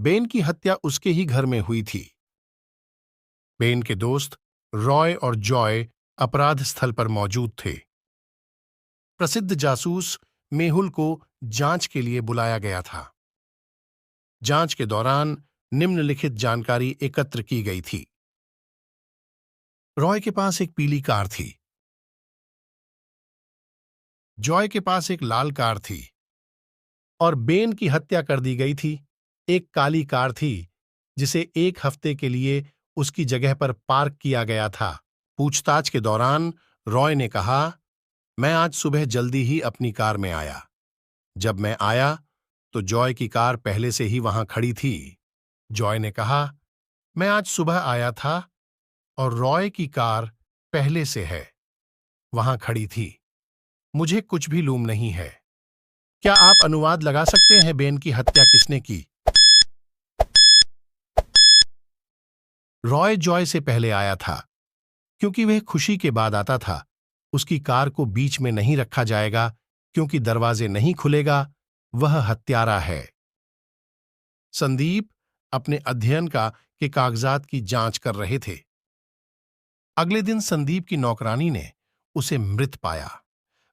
Ben की हत्या उसके ही घर में हुई थी। बेन के दोस्त रॉय और जॉय अपराध स्थल पर मौजूद थे। प्रसिद्ध जासूस मेहुल को जांच के लिए बुलाया गया था। जांच के दौरान निम्नलिखित जानकारी एकत्र की गई थी। रॉय के पास एक पीली कार थी। जॉय के पास एक लाल कार थी और बेन की हत्या कर दी गई थी। एक काली कार थी जिसे एक हफ्ते के लिए उसकी जगह पर पार्क किया गया था। पूछताछ के दौरान रॉय ने कहा, मैं आज सुबह जल्दी ही अपनी कार में आया। जब मैं आया तो जॉय की कार पहले से ही वहां खड़ी थी। जॉय ने कहा, मैं आज सुबह आया था और रॉय की कार पहले से है वहां खड़ी थी। मुझे कुछ भी लूम नहीं है। क्या आप अनुवाद लगा सकते हैं बेन की हत्या किसने की? रॉय जॉय से पहले आया था क्योंकि वह खुशी के बाद आता था। उसकी कार को बीच में नहीं रखा जाएगा क्योंकि दरवाजे नहीं खुलेगा। वह हत्यारा है। संदीप अपने अध्ययन के कागजात की जांच कर रहे थे। अगले दिन संदीप की नौकरानी ने उसे मृत पाया।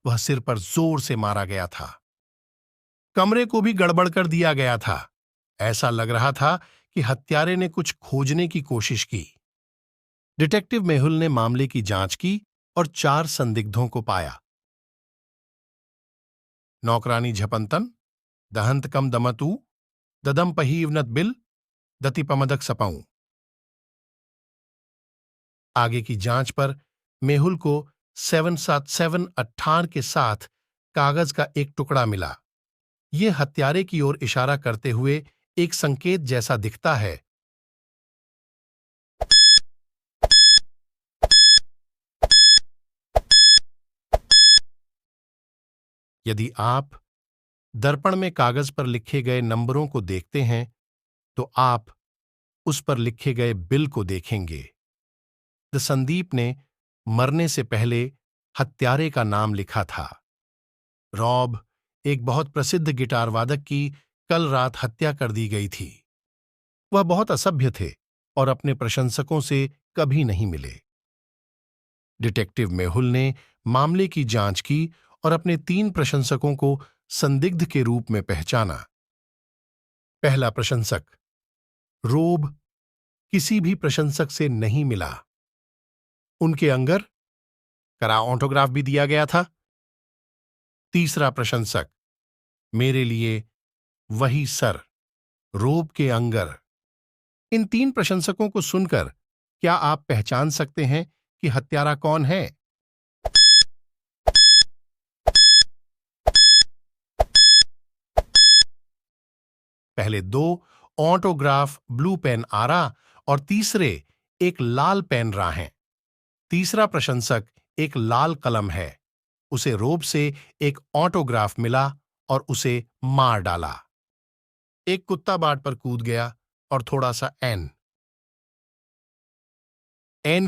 वह सिर पर जोर से मारा गया था। कमरे को भी गड़बड़ कर दिया गया था। ऐसा लग रहा था कि हत्यारे ने कुछ खोजने की कोशिश की। डिटेक्टिव मेहुल ने मामले की जांच की और 4 संदिग्धों को पाया। नौकरानी झपंतन, दहंतकम दमतू, ददम पहीवनत बिल, दतिपमदक सपाऊं। आगे की जांच पर मेहुल को 777 अट्ठार के साथ कागज का एक टुकड़ा मिला। यह हत्यारे की ओर इशारा करते हुए एक संकेत जैसा दिखता है। यदि आप दर्पण में कागज पर लिखे गए नंबरों को देखते हैं तो आप उस पर लिखे गए बिल को देखेंगे। संदीप ने मरने से पहले हत्यारे का नाम लिखा था। रॉब, एक बहुत प्रसिद्ध गिटार वादक की कल रात हत्या कर दी गई थी। वह बहुत असभ्य थे और अपने प्रशंसकों से कभी नहीं मिले। डिटेक्टिव मेहुल ने मामले की जांच की और अपने 3 प्रशंसकों को संदिग्ध के रूप में पहचाना। पहला प्रशंसक रोब किसी भी प्रशंसक से नहीं मिला। उनके अंगर करा ऑटोग्राफ भी दिया गया था। तीसरा प्रशंसक मेरे लिए वही सर, रोब के अंगर। इन 3 प्रशंसकों को सुनकर क्या आप पहचान सकते हैं कि हत्यारा कौन है? पहले 2 ऑटोग्राफ ब्लू पेन आरा और तीसरे एक लाल पेन रा हैं। तीसरा प्रशंसक एक लाल कलम है। उसे रोब से एक ऑटोग्राफ मिला और उसे मार डाला। एक कुत्ता बाट पर कूद गया और थोड़ा सा एन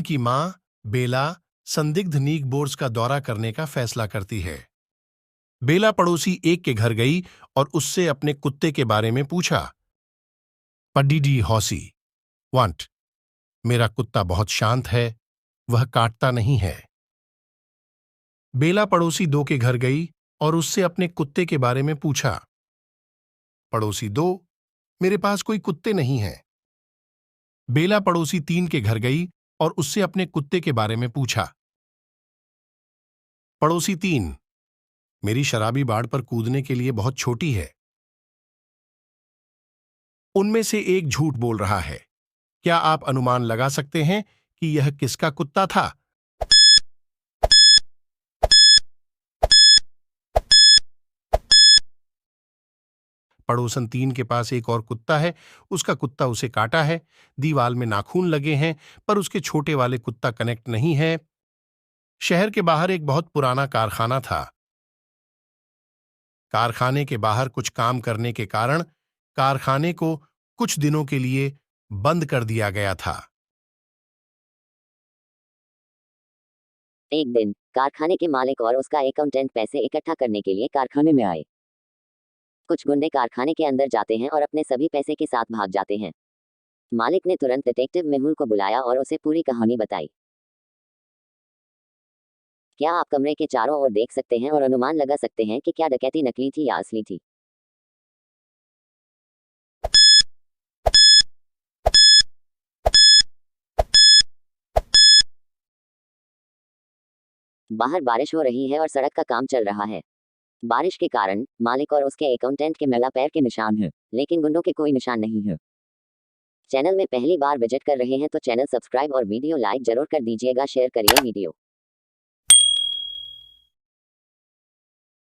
की मां बेला संदिग्ध नीक बोर्स का दौरा करने का फैसला करती है। बेला पड़ोसी एक के घर गई और उससे अपने कुत्ते के बारे में पूछा। पडीडी हौसी वांट, मेरा कुत्ता बहुत शांत है, वह काटता नहीं है। बेला पड़ोसी 2 के घर गई और उससे अपने कुत्ते के बारे में पूछा। पड़ोसी 2, मेरे पास कोई कुत्ते नहीं हैं। बेला पड़ोसी 3 के घर गई और उससे अपने कुत्ते के बारे में पूछा। पड़ोसी 3, मेरी शराबी बाड़ पर कूदने के लिए बहुत छोटी है। उनमें से एक झूठ बोल रहा है। क्या आप अनुमान लगा सकते हैं कि यह किसका कुत्ता था? पड़ोसन 3 के पास एक और कुत्ता है। उसका कुत्ता उसे काटा है। दीवाल में नाखून लगे हैं पर उसके छोटे वाले कुत्ता कनेक्ट नहीं है। शहर के बाहर एक बहुत पुराना कारखाना था। कारखाने के बाहर कुछ काम करने के कारण कारखाने को कुछ दिनों के लिए बंद कर दिया गया था। एक दिन कारखाने के मालिक और उसका अकाउंटेंट पैसे इकट्ठा करने के लिए कारखाने में आए। कुछ गुंडे कारखाने के अंदर जाते हैं और अपने सभी पैसे के साथ भाग जाते हैं। मालिक ने तुरंत डिटेक्टिव मेहुल को बुलाया और उसे पूरी कहानी बताई। क्या आप कमरे के चारों ओर देख सकते हैं और अनुमान लगा सकते हैं कि क्या डकैती नकली थी या असली थी? बाहर बारिश हो रही है और सड़क का काम चल रहा है। बारिश के कारण मालिक और उसके अकाउंटेंट के मैला पैर के निशान हैं, लेकिन गुंडों के कोई निशान नहीं है। चैनल में पहली बार विजिट कर रहे हैं तो चैनल सब्सक्राइब और वीडियो लाइक जरूर कर दीजिएगा। शेयर करिए वीडियो।